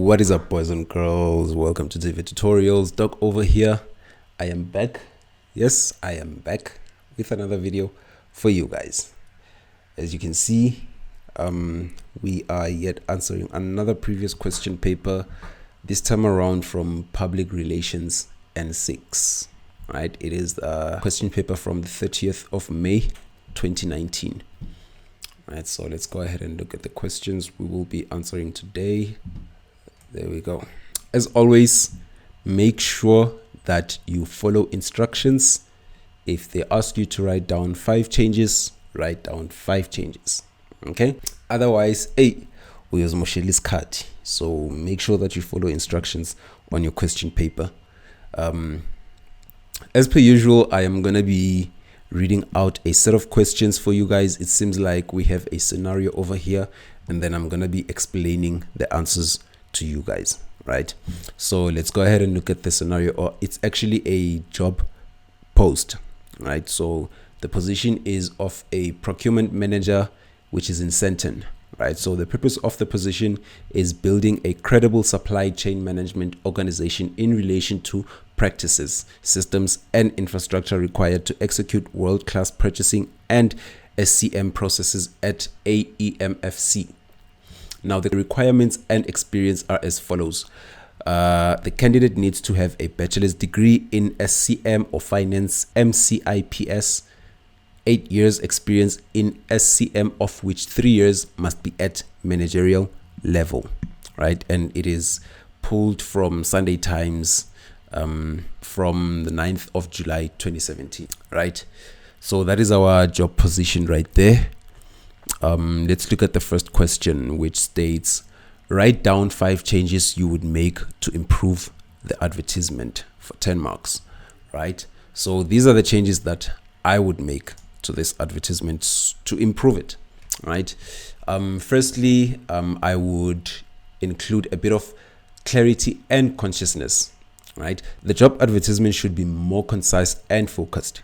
What is up, boys and girls? Welcome to TVET Tutorials. Doc over here. I am back. Yes, I am back with another video for you guys. As you can see, we are yet answering another previous question paper, this time around from Public Relations N6. Right? It is a question paper from the 30th of May 2019. Right, so let's go ahead and look at the questions we will be answering today. There we go. As always, make sure that you follow instructions. If they ask you to write down 5 changes, write down 5 changes. Okay? Otherwise, uyozimoshelis kati. So make sure that you follow instructions on your question paper. As per usual, I am gonna be reading out a set of questions for you guys. It seems like we have a scenario over here, and then I'm gonna be explaining the answers to you guys, right? So let's go ahead and look at the scenario. Or it's actually a job post, right? So the position is of a procurement manager, which is in Senton, right? So the purpose of the position is building a credible supply chain management organization in relation to practices, systems, and infrastructure required to execute world-class purchasing and SCM processes at AEMFC. Now, the requirements and experience are as follows. The candidate needs to have a bachelor's degree in SCM or finance, MCIPS, 8 years experience in SCM, of which 3 years must be at managerial level, right? And it is pulled from Sunday Times from the 9th of July 2017, right? So that is our job position right there. Let's look at the first question, which states, write down 5 changes you would make to improve the advertisement for 10 marks, right? So these are the changes that I would make to this advertisement to improve it, right? Firstly, I would include a bit of clarity and consciousness, right? The job advertisement should be more concise and focused.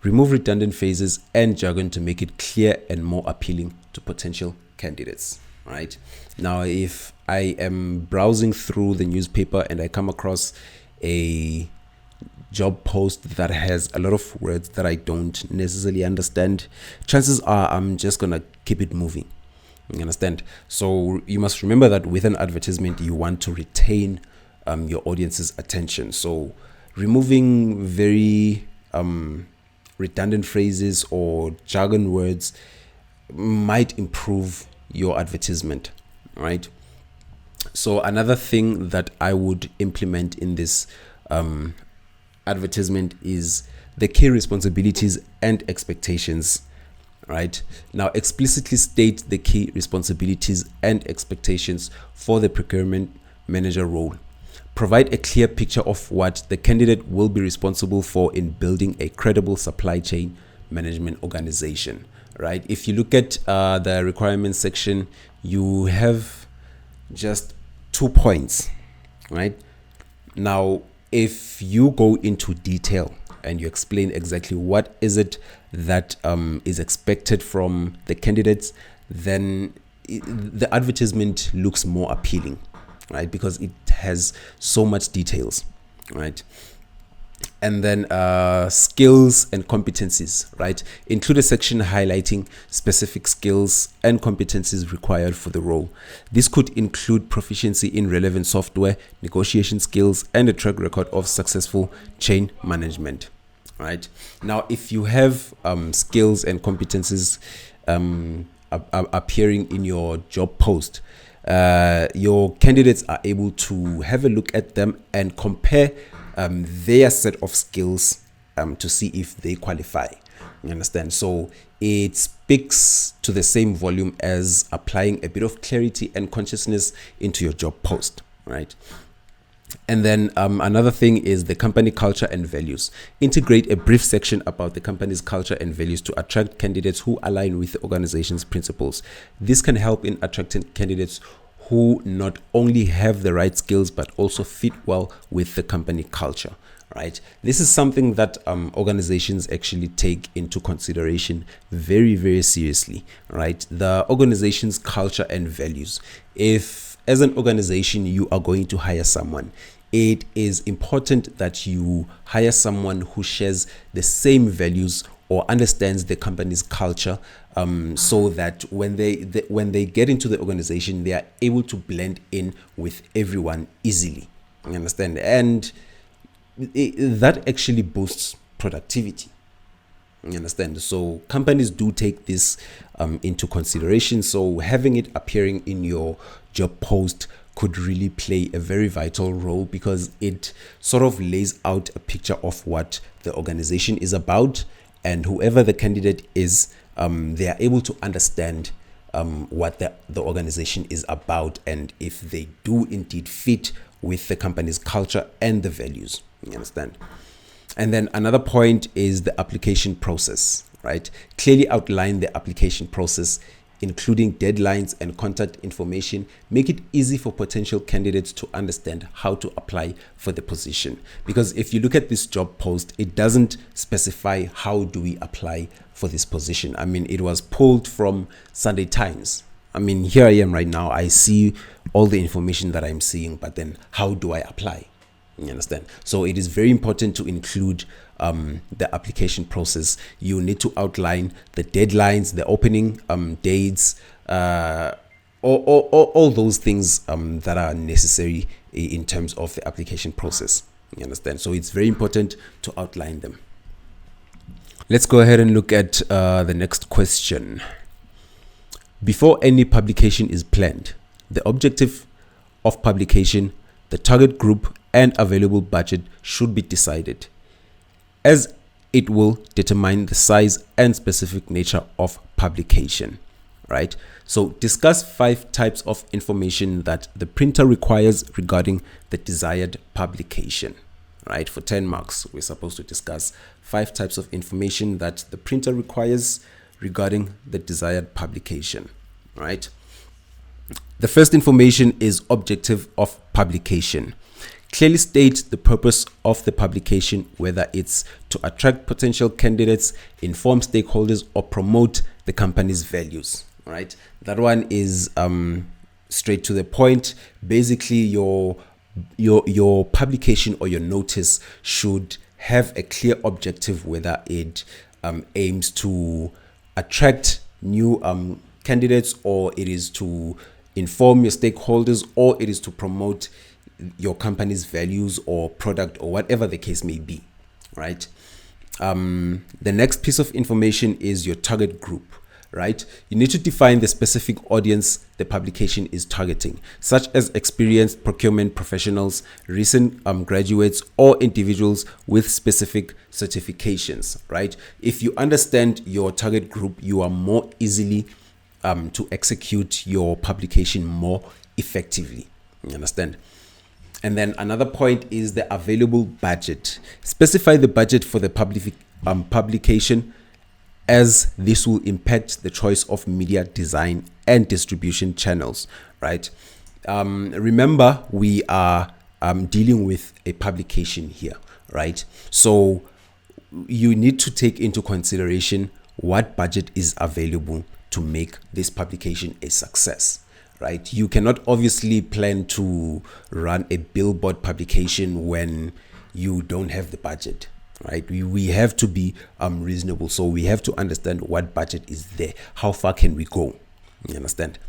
Remove redundant phrases and jargon to make it clear and more appealing to potential candidates, right? Now, if I am browsing through the newspaper and I come across a job post that has a lot of words that I don't necessarily understand, chances are I'm just gonna keep it moving. You understand? So you must remember that with an advertisement, you want to retain your audience's attention. So removing very redundant phrases or jargon words might improve your advertisement, right? So another thing that I would implement in this advertisement is the key responsibilities and expectations, right? Now, explicitly state the key responsibilities and expectations for the procurement manager role. Provide a clear picture of what the candidate will be responsible for in building a credible supply chain management organization, right? If you look at the requirements section, you have just 2 points, right? Now, if you go into detail and you explain exactly what is it that is expected from the candidates, then the advertisement looks more appealing, right? Because it has so much details, right? And then skills and competencies, right? Include a section highlighting specific skills and competencies required for the role. This could include proficiency in relevant software, negotiation skills, and a track record of successful chain management, right? Now, if you have skills and competencies appearing in your job post, your candidates are able to have a look at them and compare their set of skills to see if they qualify. You understand? So it speaks to the same volume as applying a bit of clarity and consciousness into your job post, right? And then another thing is the company culture and values. Integrate a brief section about the company's culture and values to attract candidates who align with the organization's principles. This can help in attracting candidates who not only have the right skills but also fit well with the company culture, right? This is something that organizations actually take into consideration very, very seriously, right? The organization's culture and values. If as an organization, you are going to hire someone, it is important that you hire someone who shares the same values or understands the company's culture, so that when they get into the organization, they are able to blend in with everyone easily. You understand? And that actually boosts productivity. You understand? So companies do take this into consideration. So having it appearing in your job post could really play a very vital role, because it sort of lays out a picture of what the organization is about, and whoever the candidate is, they are able to understand what the organization is about, and if they do indeed fit with the company's culture and the values. You understand? And then another point is the application process, right? Clearly outline the application process, including deadlines and contact information. Make it easy for potential candidates to understand how to apply for the position. Because if you look at this job post, it doesn't specify how do we apply for this position. I mean, it was pulled from Sunday Times. I mean, here I am right now. I see all the information that I'm seeing, but then how do I apply? You understand? So it is very important to include the application process. You need to outline the deadlines, the opening dates, all those things that are necessary in terms of the application process. You understand? So it's very important to outline them. Let's go ahead and look at the next question. Before any publication is planned, the objective of publication, the target group, and available budget should be decided, as it will determine the size and specific nature of publication, right? So discuss 5 types of information that the printer requires regarding the desired publication, right? For 10 marks, we're supposed to discuss 5 types of information that the printer requires regarding the desired publication, right? The first information is objective of publication. Clearly state the purpose of the publication, whether it's to attract potential candidates, inform stakeholders, or promote the company's values, right? That one is straight to the point. Basically, your publication or your notice should have a clear objective, whether it aims to attract new candidates, or it is to inform your stakeholders, or it is to promote your company's values or product, or whatever the case may be, right? The next piece of information is your target group, right? You need to define the specific audience the publication is targeting, such as experienced procurement professionals, recent graduates, or individuals with specific certifications, right? If you understand your target group, you are more easily to execute your publication more effectively. You understand? And then another point is the available budget. Specify the budget for the publication, as this will impact the choice of media design and distribution channels, right? Remember, we are dealing with a publication here, right? So you need to take into consideration what budget is available to make this publication a success, right? You cannot obviously plan to run a billboard publication when you don't have the budget, right? We have to be reasonable. So we have to understand what budget is there. How far can we go? You understand?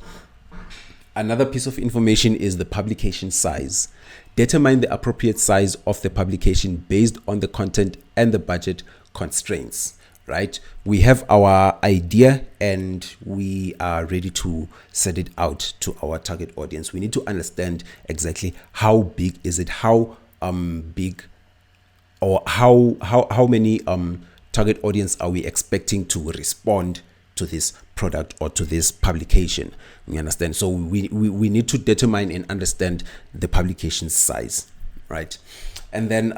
Another piece of information is the publication size. Determine the appropriate size of the publication based on the content and the budget constraints, right? We have our idea and we are ready to set it out to our target audience. We need to understand exactly how big is it, how big, or how many target audience are we expecting to respond to this product or to this publication. You understand? So we need to determine and understand the publication size, right? And then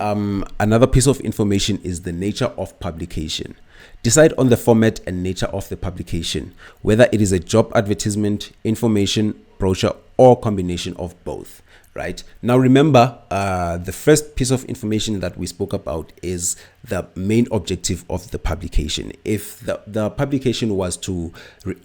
another piece of information is the nature of publication. Decide on the format and nature of the publication, whether it is a job advertisement, information, brochure, or combination of both, right? Now remember, the first piece of information that we spoke about is the main objective of the publication. If the publication was to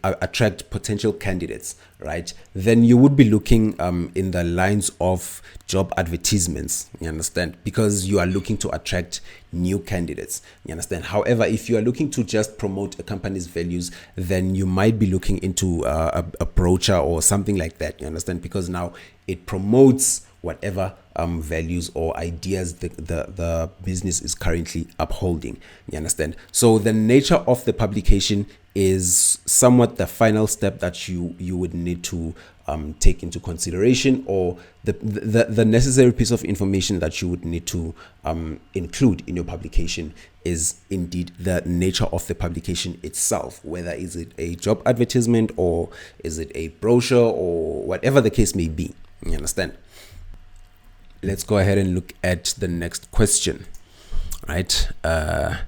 attract potential candidates, right, then you would be looking in the lines of job advertisements, you understand, because you are looking to attract new candidates, you understand. However, if you are looking to just promote a company's values, then you might be looking into a brochure or something like that, you understand, because now it promotes whatever values or ideas the business is currently upholding, you understand. So the nature of the publication is somewhat the final step that you would need to take into consideration, or the necessary piece of information that you would need to include in your publication is indeed the nature of the publication itself, whether is it a job advertisement or is it a brochure or whatever the case may be, you understand. Let's go ahead and look at the next question, right? It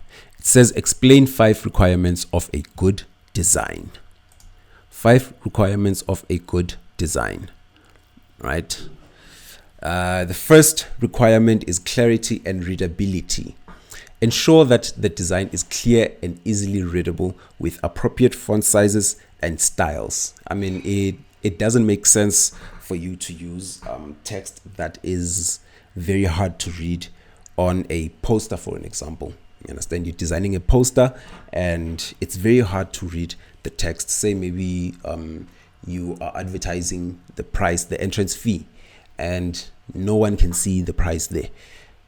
says, explain 5 requirements of a good design. 5 requirements of a good design, right? The first requirement is clarity and readability. Ensure that the design is clear and easily readable with appropriate font sizes and styles. I mean, it doesn't make sense for you to use text that is very hard to read on a poster, for an example. You understand? You're designing a poster and it's very hard to read the text. Say maybe you are advertising the price, the entrance fee, and no one can see the price there.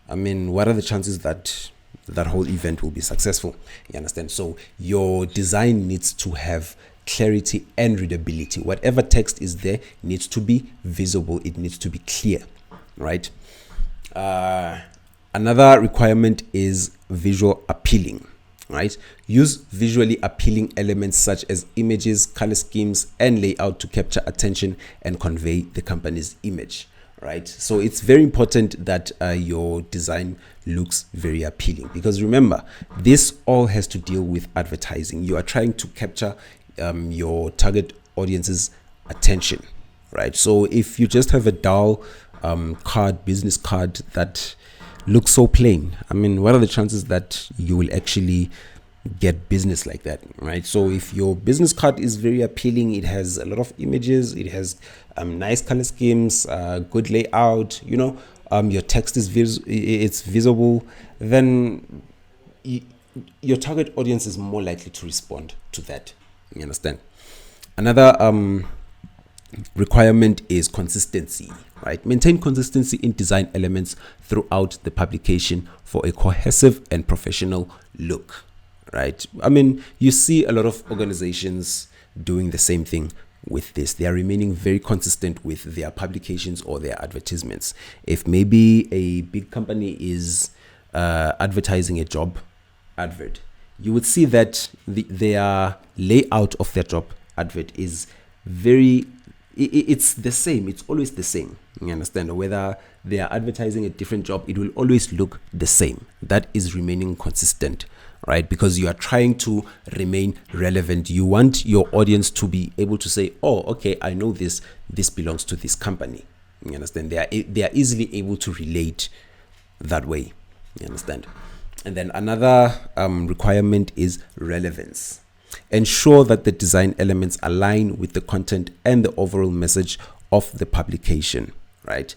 I mean, what are the chances that that whole event will be successful? You understand? So your design needs to have clarity and readability. Whatever text is there needs to be visible. It needs to be clear, right? Another requirement is visual appealing, right? Use visually appealing elements such as images, color schemes, and layout to capture attention and convey the company's image, right? So it's very important that your design looks very appealing, because remember, this all has to deal with advertising. You are trying to capture your target audience's attention, right? So if you just have a dull business card that looks so plain, I mean, what are the chances that you will actually get business like that, right? So if your business card is very appealing, it has a lot of images, it has nice color schemes, good layout, you know, your text is it's visible, then your target audience is more likely to respond to that. You understand? Another requirement is consistency, right? Maintain consistency in design elements throughout the publication for a cohesive and professional look, right? I mean, you see a lot of organizations doing the same thing with this. They are remaining very consistent with their publications or their advertisements. If maybe a big company is advertising a job advert, you would see that their layout of their job advert is it's the same. It's always the same. You understand? Whether they are advertising a different job, it will always look the same. That is remaining consistent, right? Because you are trying to remain relevant. You want your audience to be able to say, oh, okay, I know this belongs to this company. You understand? They are easily able to relate that way. You understand? And then another requirement is relevance. Ensure that the design elements align with the content and the overall message of the publication, right?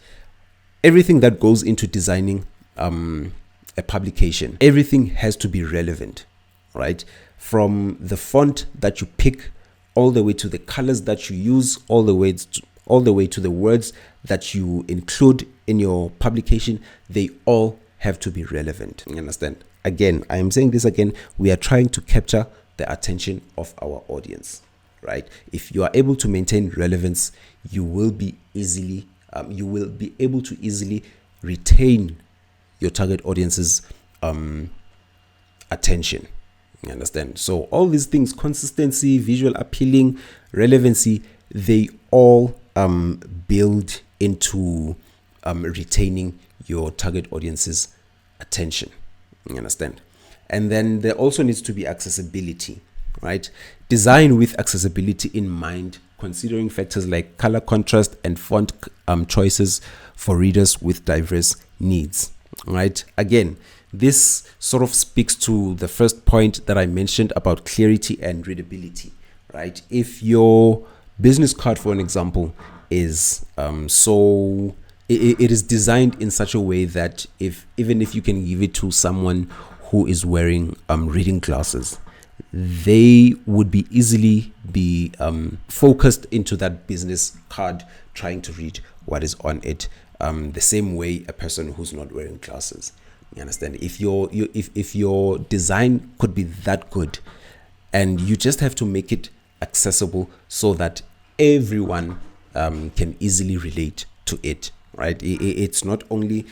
Everything that goes into designing a publication, everything has to be relevant, right? From the font that you pick, all the way to the colors that you use, all the way to the words that you include in your publication, they all have to be relevant. You understand? Again, I am saying this again, we are trying to capture the attention of our audience, right? If you are able to maintain relevance, you will be able to easily retain your target audience's attention. You understand? So all these things, consistency, visual appealing, relevancy, they all build into retaining your target audience's attention. You understand? And then there also needs to be accessibility, right? Design with accessibility in mind, considering factors like color contrast and font choices for readers with diverse needs, right? Again, this sort of speaks to the first point that I mentioned about clarity and readability, right? If your business card, for an example, is it is designed in such a way that even if you can give it to someone who is wearing reading glasses, they would be easily be focused into that business card, trying to read what is on it, the same way a person who's not wearing glasses. You understand? If your design could be that good, and you just have to make it accessible so that everyone can easily relate to it, right? It's not only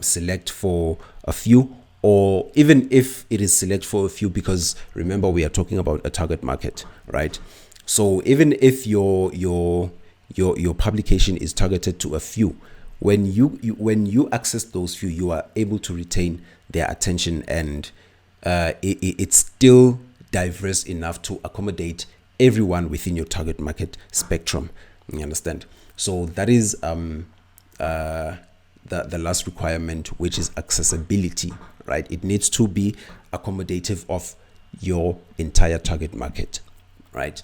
select for a few, or even if it is select for a few, because remember, we are talking about a target market, right? So even if your publication is targeted to a few, when you access those few, you are able to retain their attention, and it's still diverse enough to accommodate everyone within your target market spectrum. You understand? So that is the last requirement, which is accessibility, right? It needs to be accommodative of your entire target market, right?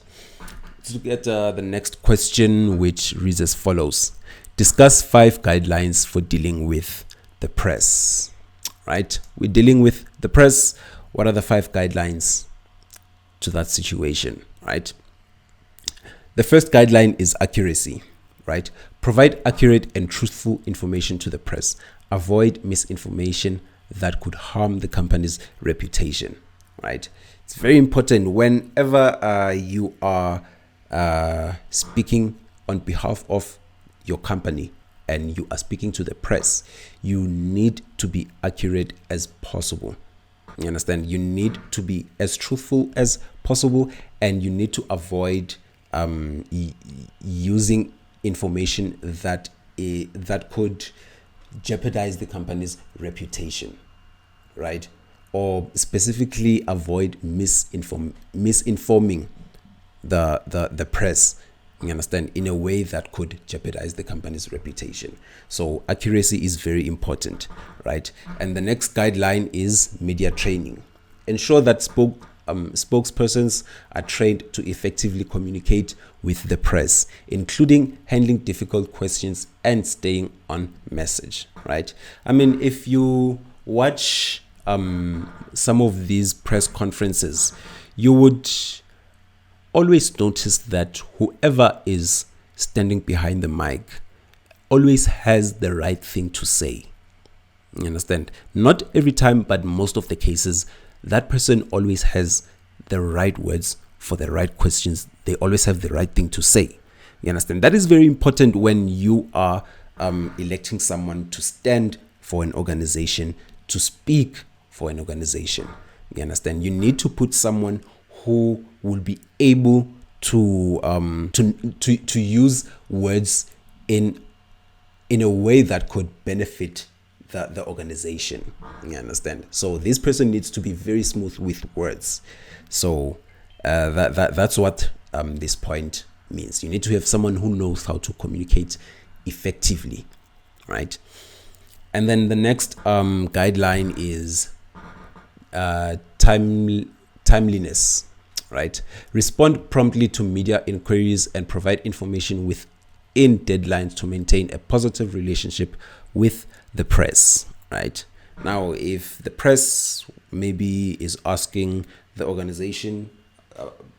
To get the next question, which reads as follows: discuss 5 guidelines for dealing with the press, right? We're dealing with the press. What are the 5 guidelines to that situation, right? The first guideline is accuracy, right? Provide accurate and truthful information to the press. Avoid misinformation that could harm the company's reputation, right? It's very important whenever you are speaking on behalf of your company and you are speaking to the press, you need to be accurate as possible. You understand? You need to be as truthful as possible, and you need to avoid using information that could jeopardize the company's reputation, right? Or specifically avoid misinforming the press, you understand, in a way that could jeopardize the company's reputation. So accuracy is very important, right? And the next guideline is media training. Ensure that spokespersons are trained to effectively communicate with the press, including handling difficult questions and staying on message, right? I mean, if you watch some of these press conferences, you would always notice that whoever is standing behind the mic always has the right thing to say. You understand? Not every time, but most of the cases, that person always has the right words for the right questions. They always have the right thing to say. You understand? That is very important when you are electing someone to stand for an organization, to speak for an organization. You understand? You need to put someone who will be able to use words in a way that could benefit the organization. You understand? So this person needs to be very smooth with words. So that's what this point means. You need to have someone who knows how to communicate effectively, right? And then the next guideline is timeliness, right? Respond promptly to media inquiries and provide information within deadlines to maintain a positive relationship with the press, right? Now, if the press maybe is asking the organization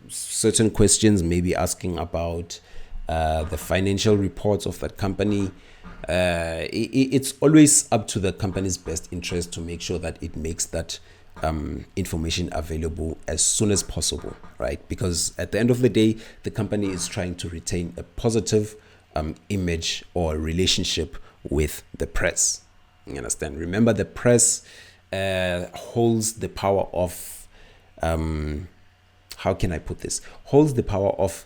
certain questions, maybe asking about the financial reports of that company, it's always up to the company's best interest to make sure that it makes that information available as soon as possible, right? Because at the end of the day, the company is trying to retain a positive image or relationship with the press. You understand? Remember, the press holds the power of how can I put this? Holds the power of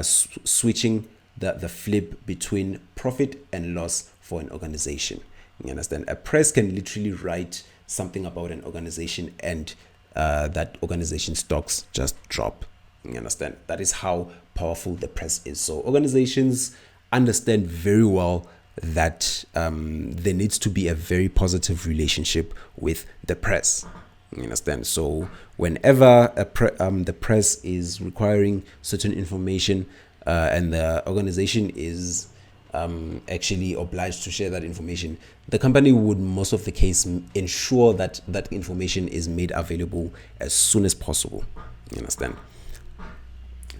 switching the flip between profit and loss for an organization. You understand? A press can literally write something about an organization and that organization stocks just drop. You understand? That is how powerful the press is. So organizations understand very well that there needs to be a very positive relationship with the press. You understand? So whenever the press is requiring certain information and the organization is actually obliged to share that information, the company would most of the case ensure that that information is made available as soon as possible. You understand?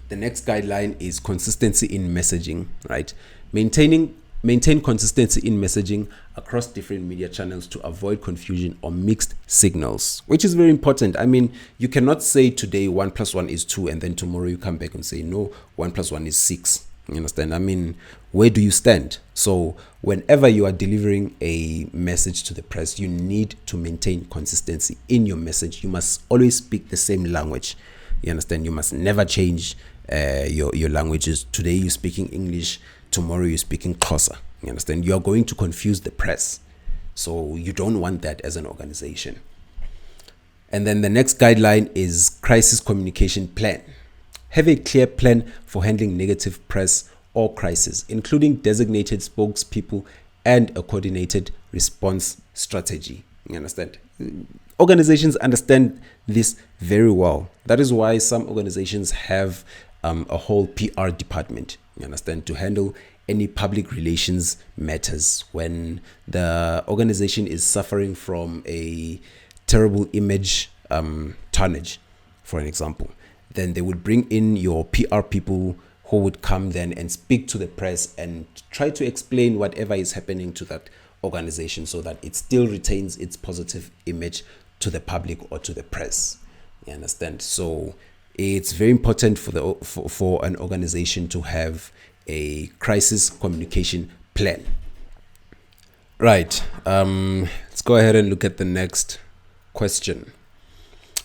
The next guideline is consistency in messaging, right? Maintain consistency in messaging across different media channels to avoid confusion or mixed signals, which is very important. I mean, you cannot say today 1 + 1 is 2 and then tomorrow you come back and say no, 1 + 1 is 6. You understand? I mean, where do you stand? So whenever you are delivering a message to the press, you need to maintain consistency in your message. You must always speak the same language. You understand? You must never change your languages. Today you're speaking English, tomorrow you're speaking Khoza. You understand? You are going to confuse the press. So you don't want that as an organization. And then the next guideline is crisis communication plan. Have a clear plan for handling negative press or crisis, including designated spokespeople and a coordinated response strategy. You understand? Organizations understand this very well. That is why some organizations have a whole PR department, you understand, to handle any public relations matters. When the organization is suffering from a terrible image tarnish, for an example, then they would bring in your PR people who would come then and speak to the press and try to explain whatever is happening to that organization so that it still retains its positive image to the public or to the press. You understand? So it's very important for an organization to have a crisis communication plan. Right. Let's go ahead and look at the next question,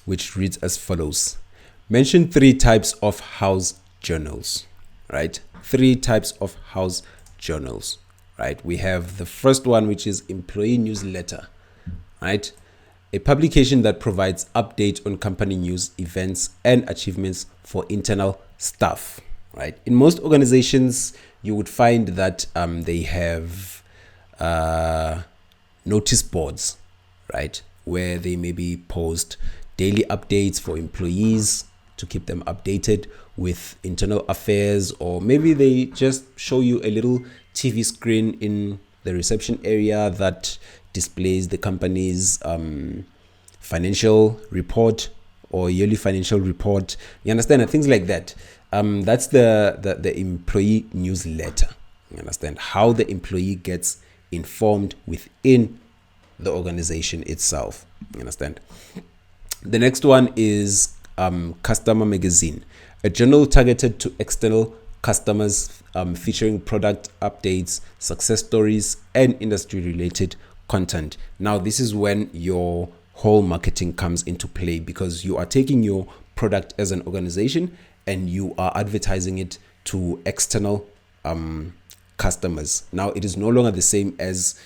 which reads as follows. Mention 3 types of house journals, right? 3 types of house journals, right? We have the first one, which is employee newsletter, right? A publication that provides updates on company news, events, and achievements for internal staff, right? In most organizations, you would find that they have notice boards, right? Where they maybe post daily updates for employees to keep them updated with internal affairs, or maybe they just show you a little TV screen in the reception area that displays the company's financial report or yearly financial report. You understand? And things like that. That's the employee newsletter. You understand? How the employee gets informed within the organization itself. You understand? The next one is customer magazine, a journal targeted to external customers, featuring product updates, success stories, and industry related content. Now, this is when your whole marketing comes into play, because you are taking your product as an organization and you are advertising it to external customers. Now, it is no longer the same as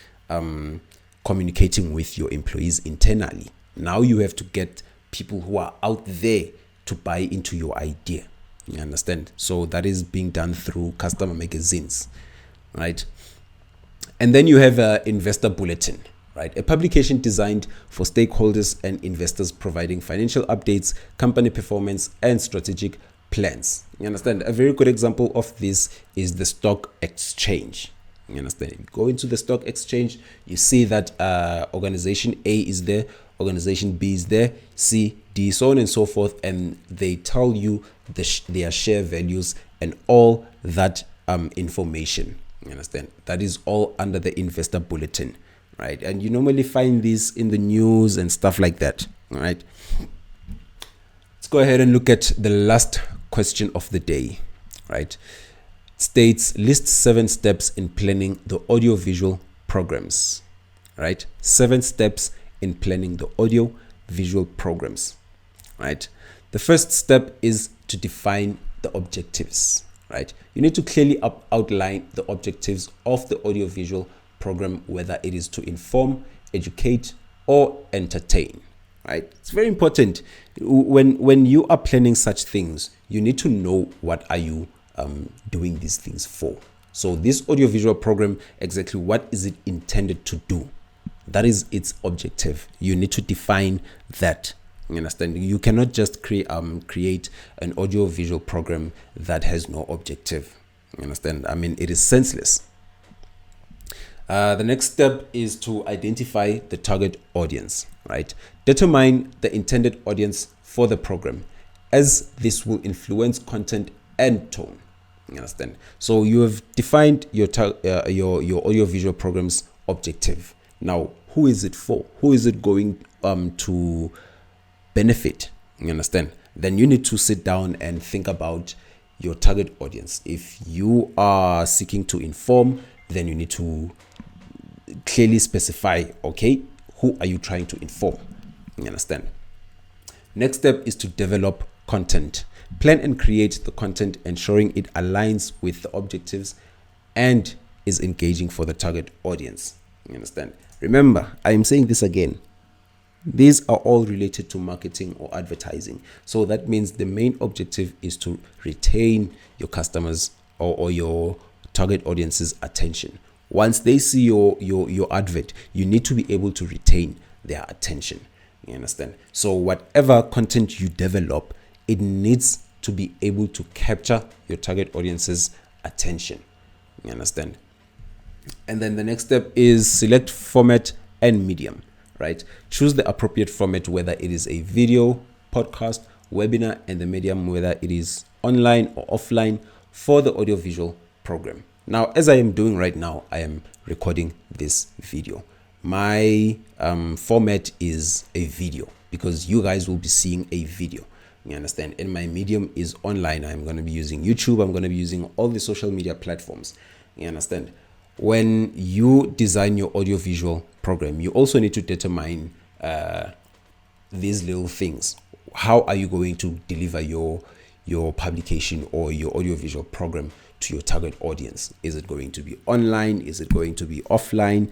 communicating with your employees internally. Now you have to get people who are out there to buy into your idea. You understand? So that is being done through customer magazines, right? And then you have an investor bulletin, right? A publication designed for stakeholders and investors, providing financial updates, company performance, and strategic plans. You understand? A very good example of this is the stock exchange. You understand? You go into the stock exchange, you see that organization A is there, organization B is there, C, D, so on and so forth, and they tell you their share values and all that information. You understand? That is all under the investor bulletin, right? And you normally find this in the news and stuff like that, all right? Let's go ahead and look at the last question of the day, right? It states, list 7 steps in planning the audio-visual programs, right? 7 steps in planning the audio-visual programs, right? The first step is to define the objectives, right? You need to clearly outline the objectives of the audio-visual program, whether it is to inform, educate, or entertain, right? It's very important. When you are planning such things, you need to know what are you doing these things for. So this audiovisual program, exactly what is it intended to do? That is its objective. You need to define that. You understand? You cannot just create an audiovisual program that has no objective. You understand? I mean, it is senseless. The next step is to identify the target audience, right? Determine the intended audience for the program, as this will influence content and tone. You understand? So you have defined your audiovisual program's objective. Now, who is it for? Who is it going to benefit? You understand? Then you need to sit down and think about your target audience. If you are seeking to inform, then you need to clearly specify, okay, who are you trying to inform? You understand? Next step is to develop content. Plan and create the content, ensuring it aligns with the objectives and is engaging for the target audience. You understand? Remember, I am saying this again. These are all related to marketing or advertising. So that means the main objective is to retain your customers or your target audience's attention. Once they see your advert, you need to be able to retain their attention. You understand? So whatever content you develop, it needs to be able to capture your target audience's attention. You understand? And then the next step is select format and medium, right? Choose the appropriate format, whether it is a video, podcast, webinar, and the medium, whether it is online or offline, for the audiovisual program. Now, as I am doing right now, I am recording this video. My format is a video because you guys will be seeing a video. You understand? And my medium is online. I'm going to be using YouTube. I'm going to be using all the social media platforms. You understand? When you design your audiovisual program, you also need to determine these little things. How are you going to deliver your publication or your audiovisual program to your target audience? Is it going to be online? Is it going to be offline?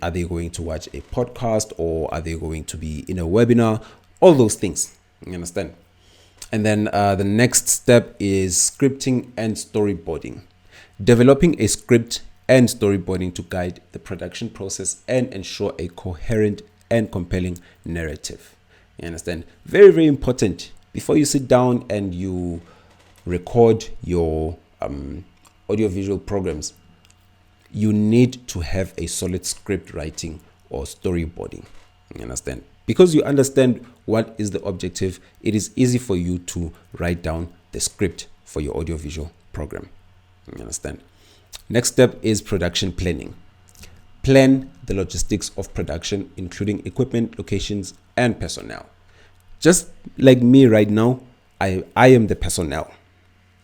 Are they going to watch a podcast, or are they going to be in a webinar? All those things. You understand? And then the next step is scripting and storyboarding. Developing a script and storyboarding to guide the production process and ensure a coherent and compelling narrative. You understand? Very, very important. Before you sit down and you record your audiovisual programs, you need to have a solid script writing or storyboarding. You understand? Because you understand what is the objective, it is easy for you to write down the script for your audiovisual program. You understand? Next step is production planning. Plan the logistics of production, including equipment, locations, and personnel. Just like me right now, I am the personnel.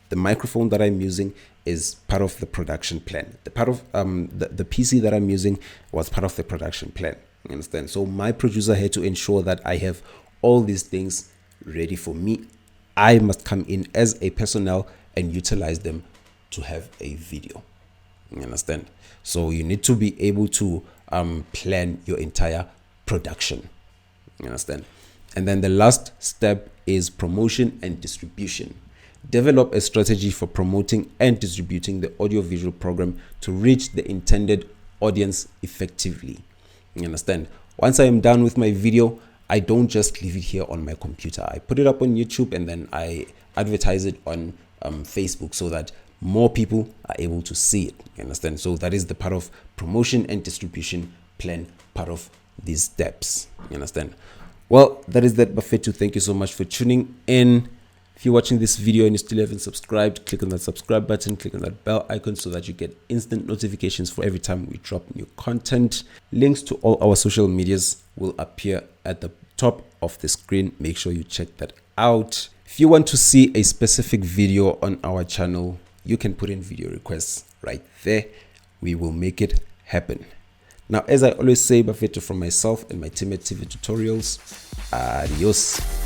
The microphone that I'm using is part of the production plan. The part of the PC that I'm using was part of the production plan. You understand? So my producer had to ensure that I have all these things ready for me. I must come in as a personnel and utilize them to have a video. You understand? So you need to be able to plan your entire production. You understand? And then the last step is promotion and distribution. Develop a strategy for promoting and distributing the audiovisual program to reach the intended audience effectively. You understand? Once I am done with my video, I don't just leave it here on my computer. I put it up on YouTube and then I advertise it on Facebook so that more people are able to see it. You understand? So that is the part of promotion and distribution plan, part of these steps. You understand? Well, that is that, Buffet. Thank you so much for tuning in. If you're watching this video and you still haven't subscribed, click on that subscribe button, click on that bell icon so that you get instant notifications for every time we drop new content. Links to all our social medias will appear at the top of the screen. Make sure you check that out. If you want to see a specific video on our channel, you can put in video requests right there. We will make it happen. Now, as I always say, Buffet from myself and my team at TVET Tutorials, adios.